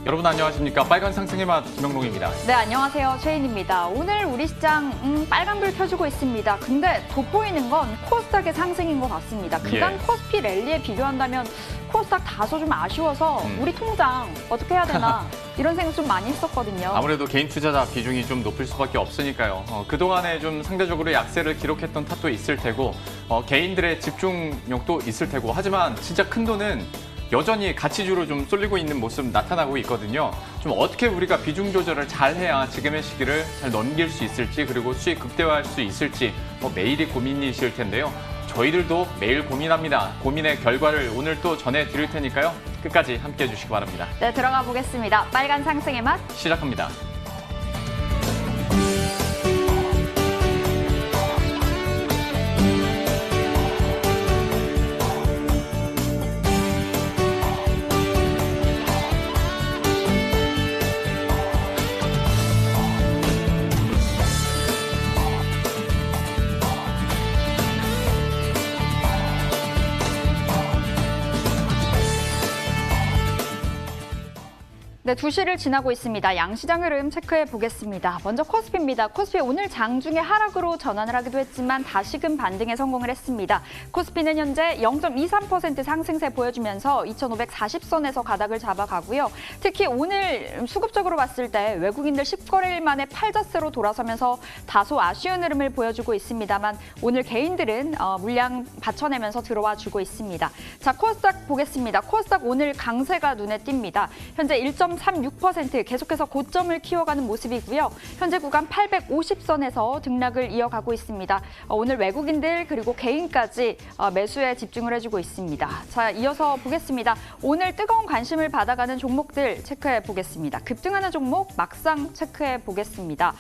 여러분 안녕하십니까? 빨간 상승의 맛 김영롱입니다. 네, 안녕하세요. 최인입니다. 오늘 우리 시장 빨간불 켜주고 있습니다. 근데 돋보이는 건 코스닥의 상승인 것 같습니다. 그간 코스피 랠리에 비교한다면 코스닥 다소 좀 아쉬워서 우리 통장 어떻게 해야 되나 이런 생각 좀 많이 했었거든요. 아무래도 개인 투자자 비중이 좀 높을 수밖에 없으니까요. 그동안에 좀 상대적으로 약세를 기록했던 탓도 있을 테고 개인들의 집중력도 있을 테고 하지만 진짜 큰 돈은 여전히 가치주로 좀 쏠리고 있는 모습 나타나고 있거든요. 좀 어떻게 우리가 비중 조절을 잘 해야 지금의 시기를 잘 넘길 수 있을지 그리고 수익 극대화할 수 있을지 매일이 고민이실 텐데요. 저희들도 매일 고민합니다. 고민의 결과를 오늘 또 전해드릴 테니까요. 끝까지 함께해 주시기 바랍니다. 네, 들어가 보겠습니다. 빨간 상승의 맛 시작합니다. 네, 2시를 지나고 있습니다. 양시장 흐름 체크해 보겠습니다. 먼저 코스피입니다. 코스피 오늘 장중에 하락으로 전환을 하기도 했지만 다시금 반등에 성공을 했습니다. 코스피는 현재 0.23% 상승세 보여주면서 2,540선에서 가닥을 잡아가고요. 특히 오늘 수급적으로 봤을 때 외국인들 10거래일 만에 팔자세로 돌아서면서 다소 아쉬운 흐름을 보여주고 있습니다만 오늘 개인들은 물량 받쳐내면서 들어와 주고 있습니다. 자, 코스닥 보겠습니다. 코스닥 오늘 강세가 눈에 띕니다. 현재 1.36% 계속해서 고점을 키워가는 모습이고요. 현재 구간 850선에서 등락을 이어가고 있습니다. 오늘 외국인들 그리고 개인까지 매수에 집중을 해주고 있습니다. 자, 이어서 보겠습니다. 오늘 뜨거운 관심을 받아가는 종목들 체크해 보겠습니다. 급등하는 종목 막상 체크해 보겠습니다.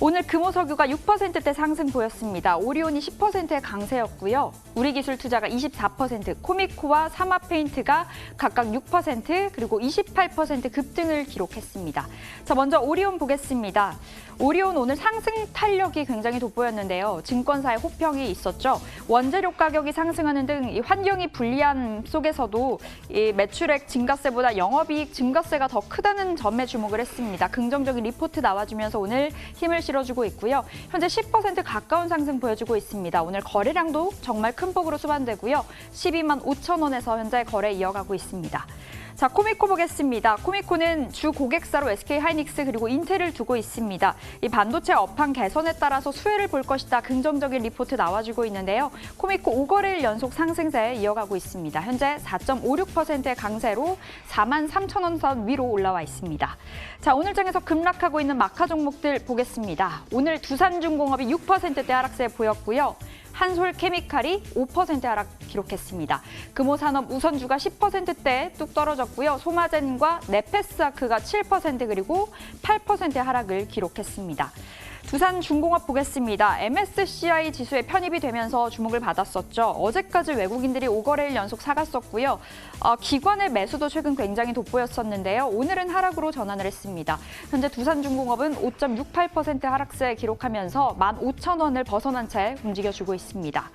오늘 금호석유가 6%대 상승 보였습니다. 오리온이 10%의 강세였고요. 우리기술투자가 24%, 코미코와 사마페인트가 각각 6% 그리고 28% 급등을 기록했습니다. 자, 먼저 오리온 보겠습니다. 오리온 오늘 상승 탄력이 굉장히 돋보였는데요. 증권사의 호평이 있었죠. 원재료 가격이 상승하는 등 이 환경이 불리한 속에서도 이 매출액 증가세보다 영업이익 증가세가 더 크다는 점에 주목을 했습니다. 긍정적인 리포트 나와주면서 오늘 힘을 실어주고 있고요. 현재 10% 가까운 상승 보여주고 있습니다. 오늘 거래량도 정말 큰 폭으로 수반되고요. 12만 5천 원에서 현재 거래 이어가고 있습니다. 자, 코미코 보겠습니다. 코미코는 주 고객사로 SK하이닉스 그리고 인텔을 두고 있습니다. 이 반도체 업황 개선에 따라서 수혜를 볼 것이다. 긍정적인 리포트 나와주고 있는데요. 코미코 5거래일 연속 상승세 이어가고 있습니다. 현재 4.56%의 강세로 4만 3천 원 선 위로 올라와 있습니다. 자, 오늘 장에서 급락하고 있는 마카 종목들 보겠습니다. 오늘 두산중공업이 6%대 하락세 보였고요. 한솔케미칼이 5% 하락 기록했습니다. 금호산업 우선주가 10%대 뚝 떨어졌고요. 소마젠과 네페스아크가 7% 그리고 8% 하락을 기록했습니다. 두산중공업 보겠습니다. MSCI 지수에 편입이 되면서 주목을 받았었죠. 어제까지 외국인들이 5거래일 연속 사갔었고요. 기관의 매수도 최근 굉장히 돋보였었는데요. 오늘은 하락으로 전환을 했습니다. 현재 두산중공업은 5.68% 하락세 기록하면서 15,000원을 벗어난 채 움직여주고 있습니다.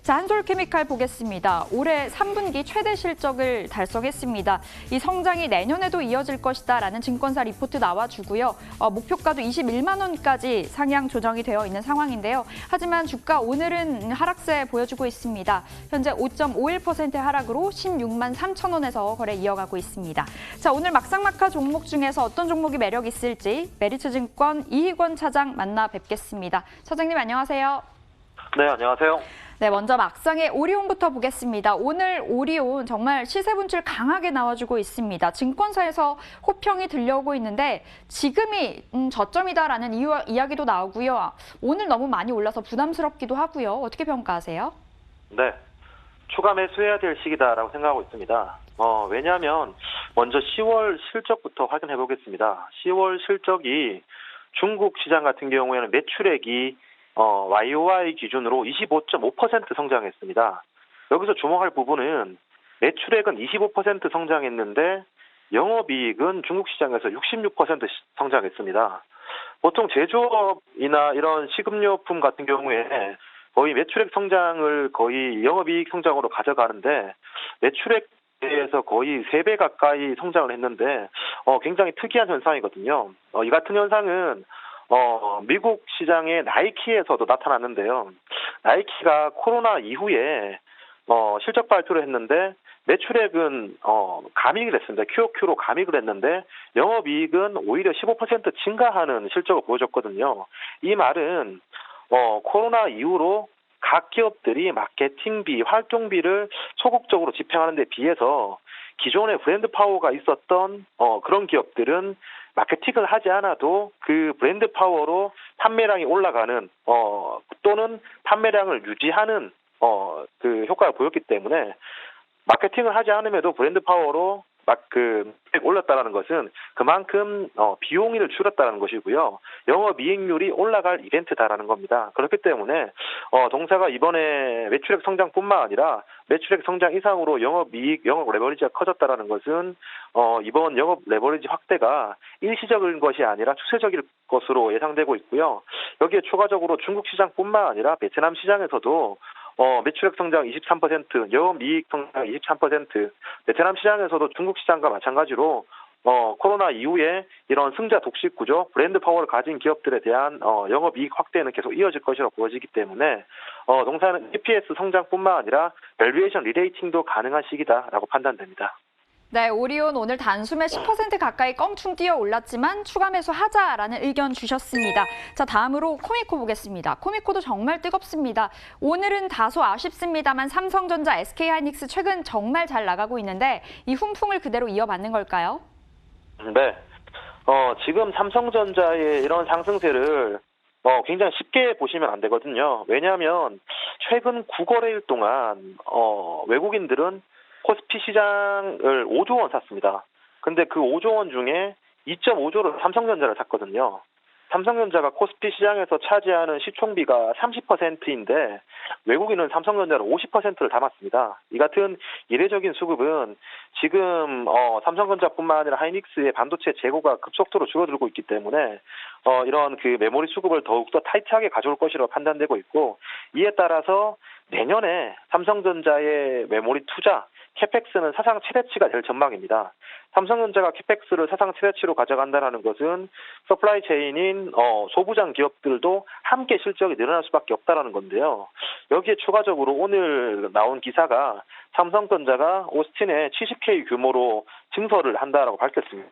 자, 한솔케미칼 보겠습니다. 올해 3분기 최대 실적을 달성했습니다. 이 성장이 내년에도 이어질 것이다라는 증권사 리포트 나와주고요. 목표가도 21만 원까지 상향 조정이 되어 있는 상황인데요. 하지만 주가 오늘은 하락세 보여주고 있습니다. 현재 5.51% 하락으로 16만 3천 원에서 거래 이어가고 있습니다. 자, 오늘 막상막하 종목 중에서 어떤 종목이 매력 있을지 메리츠증권 이희권 차장 만나 뵙겠습니다. 차장님 안녕하세요. 네, 안녕하세요. 네, 먼저 막상의 오리온부터 보겠습니다. 오늘 오리온 정말 시세 분출 강하게 나와주고 있습니다. 증권사에서 호평이 들려오고 있는데 지금이 저점이다라는 이야기도 나오고요. 오늘 너무 많이 올라서 부담스럽기도 하고요. 어떻게 평가하세요? 네, 추가 매수해야 될 시기다라고 생각하고 있습니다. 왜냐하면 먼저 10월 실적부터 확인해 보겠습니다. 10월 실적이 중국 시장 같은 경우에는 매출액이 YOY 기준으로 25.5% 성장했습니다. 여기서 주목할 부분은 매출액은 25% 성장했는데 영업이익은 중국 시장에서 66% 성장했습니다. 보통 제조업이나 이런 식음료품 같은 경우에 거의 매출액 성장을 거의 영업이익 성장으로 가져가는데 매출액 대해서 거의 3배 가까이 성장을 했는데 굉장히 특이한 현상이거든요. 이 같은 현상은 미국 시장의 나이키에서도 나타났는데요. 나이키가 코로나 이후에 실적 발표를 했는데 매출액은 감익을 했습니다. QOQ로 감익을 했는데 영업이익은 오히려 15% 증가하는 실적을 보여줬거든요. 이 말은 코로나 이후로 각 기업들이 마케팅비, 활동비를 소극적으로 집행하는 데 비해서 기존의 브랜드 파워가 있었던 그런 기업들은 마케팅을 하지 않아도 그 브랜드 파워로 판매량이 올라가는 또는 판매량을 유지하는 그 효과를 보였기 때문에 마케팅을 하지 않음에도 브랜드 파워로 올랐다라는 것은 그만큼 비용을 줄였다는 것이고요. 영업이익률이 올라갈 이벤트다라는 겁니다. 그렇기 때문에 동사가 이번에 매출액 성장뿐만 아니라 매출액 성장 이상으로 영업이익, 영업 레버리지가 커졌다라는 것은 이번 영업 레버리지 확대가 일시적인 것이 아니라 추세적일 것으로 예상되고 있고요. 여기에 추가적으로 중국 시장뿐만 아니라 베트남 시장에서도 매출액 성장 23%, 영업이익 성장 23%, 베트남 시장에서도 중국 시장과 마찬가지로 코로나 이후에 이런 승자 독식 구조, 브랜드 파워를 가진 기업들에 대한 영업이익 확대는 계속 이어질 것이라고 보여지기 때문에 동사는 EPS 성장뿐만 아니라 밸류에이션 리레이팅도 가능한 시기다라고 판단됩니다. 네, 오리온 오늘 단숨에 10% 가까이 껑충 뛰어 올랐지만 추가 매수하자라는 의견 주셨습니다. 자, 다음으로 코미코 보겠습니다. 코미코도 정말 뜨겁습니다. 오늘은 다소 아쉽습니다만 삼성전자, SK하이닉스 최근 정말 잘 나가고 있는데 이 훈풍을 그대로 이어받는 걸까요? 네. 지금 삼성전자의 이런 상승세를 굉장히 쉽게 보시면 안 되거든요. 왜냐하면 최근 9거래일 동안 외국인들은 코스피 시장을 5조 원 샀습니다. 근데 그 5조 원 중에 2.5조를 삼성전자를 샀거든요. 삼성전자가 코스피 시장에서 차지하는 시총비가 30%인데 외국인은 삼성전자를 50%를 담았습니다. 이 같은 이례적인 수급은 지금 삼성전자뿐만 아니라 하이닉스의 반도체 재고가 급속도로 줄어들고 있기 때문에 이런 그 메모리 수급을 더욱더 타이트하게 가져올 것이라고 판단되고 있고 이에 따라서 내년에 삼성전자의 메모리 투자 캐펙스는 사상 최대치가 될 전망입니다. 삼성전자가 캐펙스를 사상 최대치로 가져간다는 것은 서플라이 체인인 소부장 기업들도 함께 실적이 늘어날 수밖에 없다는 건데요. 여기에 추가적으로 오늘 나온 기사가 삼성전자가 오스틴에 70K 규모로 증설을 한다라고 밝혔습니다.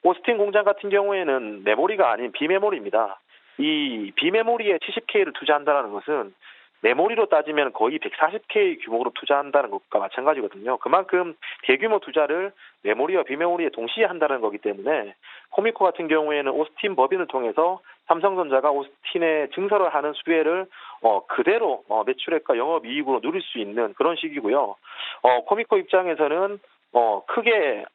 오스틴 공장 같은 경우에는 메모리가 아닌 비메모리입니다. 이 비메모리에 70K를 투자한다는 것은 메모리로 따지면 거의 140K 규모로 투자한다는 것과 마찬가지거든요. 그만큼 대규모 투자를 메모리와 비메모리에 동시에 한다는 거기 때문에 코미코 같은 경우에는 오스틴 법인을 통해서 삼성전자가 오스틴에 증설을 하는 수혜를 그대로 매출액과 영업이익으로 누릴 수 있는 그런 시기고요. 코미코 입장에서는 크게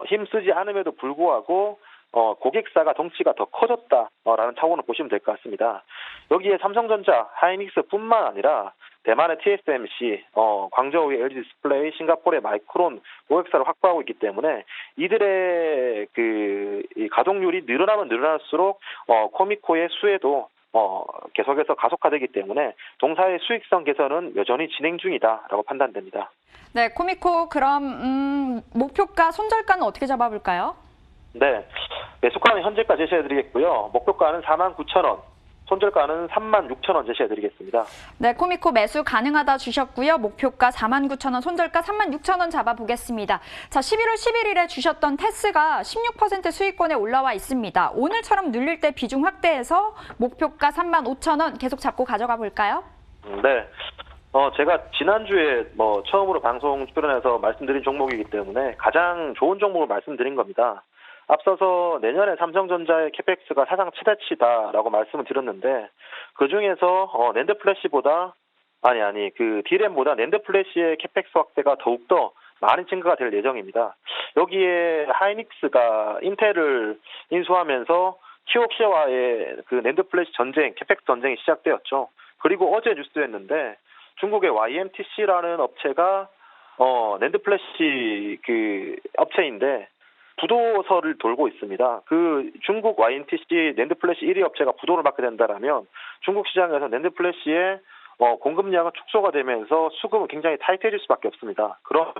힘쓰지 않음에도 불구하고 고객사가 덩치가 더 커졌다라는 차원을 보시면 될 것 같습니다. 여기에 삼성전자, 하이닉스뿐만 아니라 대만의 TSMC, 광저우의 LG 디스플레이, 싱가포르의 마이크론 고객사를 확보하고 있기 때문에 이들의 이 가동률이 늘어나면 늘어날수록 코미코의 수혜도 계속해서 가속화되기 때문에 동사의 수익성 개선은 여전히 진행 중이다라고 판단됩니다. 네, 코미코 그럼 목표가, 손절가는 어떻게 잡아볼까요? 네, 매수가는 현재가 제시해드리겠고요. 목표가는 49,000원, 손절가는 36,000원 제시해드리겠습니다. 네, 코미코 매수 가능하다 주셨고요. 목표가 49,000원, 손절가 36,000원 잡아보겠습니다. 자, 11월 11일에 주셨던 테스가 16% 수익권에 올라와 있습니다. 오늘처럼 눌릴 때 비중 확대해서 목표가 35,000원 계속 잡고 가져가 볼까요? 네. 제가 지난주에 처음으로 방송 출연해서 말씀드린 종목이기 때문에 가장 좋은 종목을 말씀드린 겁니다. 앞서서 내년에 삼성전자의 캐펙스가 사상 최대치다라고 말씀을 드렸는데 그중에서 낸드 플래시보다 그 디램보다 낸드 플래시의 캐펙스 확대가 더욱더 많이 증가가 될 예정입니다. 여기에 하이닉스가 인텔을 인수하면서 키옥시아와의 그 낸드 플래시 전쟁, 캐펙스 전쟁이 시작되었죠. 그리고 어제 뉴스였는데 중국의 YMTC라는 업체가 낸드 플래시 그 업체인데 부도서를 돌고 있습니다. 그 중국 YMTC 낸드 플래시 1위 업체가 부도를 받게 된다라면 중국 시장에서 낸드 플래시의 공급량은 축소가 되면서 수급은 굉장히 타이트해질 수밖에 없습니다. 그럼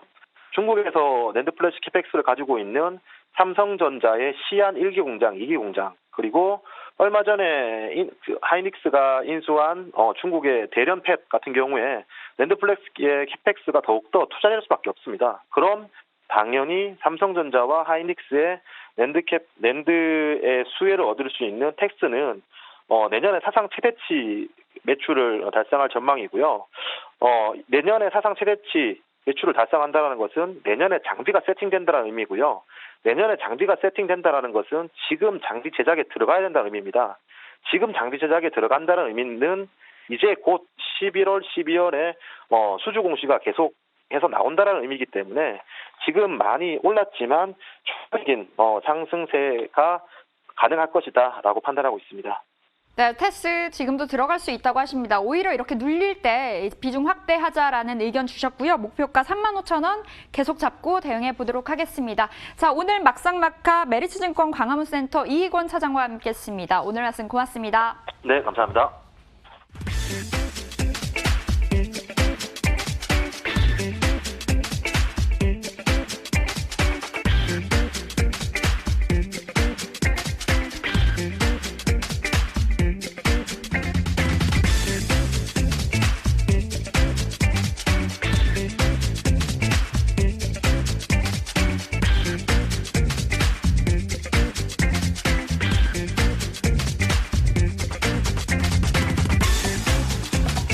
중국에서 낸드 플래시 캐펙스를 가지고 있는 삼성전자의 시안 1기 공장, 2기 공장, 그리고 얼마 전에 하이닉스가 인수한 중국의 대련 팹 같은 경우에 낸드 플래시의 캐펙스가 더욱더 투자될 수밖에 없습니다. 그럼 당연히 삼성전자와 하이닉스의 낸드의 수혜를 얻을 수 있는 텍스는 내년에 사상 최대치 매출을 달성할 전망이고요. 내년에 사상 최대치 매출을 달성한다는 것은 내년에 장비가 세팅된다는 의미고요. 내년에 장비가 세팅된다는 것은 지금 장비 제작에 들어가야 된다는 의미입니다. 지금 장비 제작에 들어간다는 의미는 이제 곧 11월, 12월에 수주 공시가 계속해서 나온다는 의미이기 때문에 지금 많이 올랐지만 추가적인 상승세가 가능할 것이다라고 판단하고 있습니다. 네, 테스 지금도 들어갈 수 있다고 하십니다. 오히려 이렇게 눌릴 때 비중 확대하자라는 의견 주셨고요. 목표가 35,000원 계속 잡고 대응해 보도록 하겠습니다. 자, 오늘 막상막하 메리츠증권 광화문센터 이희권 차장과 함께했습니다. 오늘 말씀 고맙습니다. 네, 감사합니다.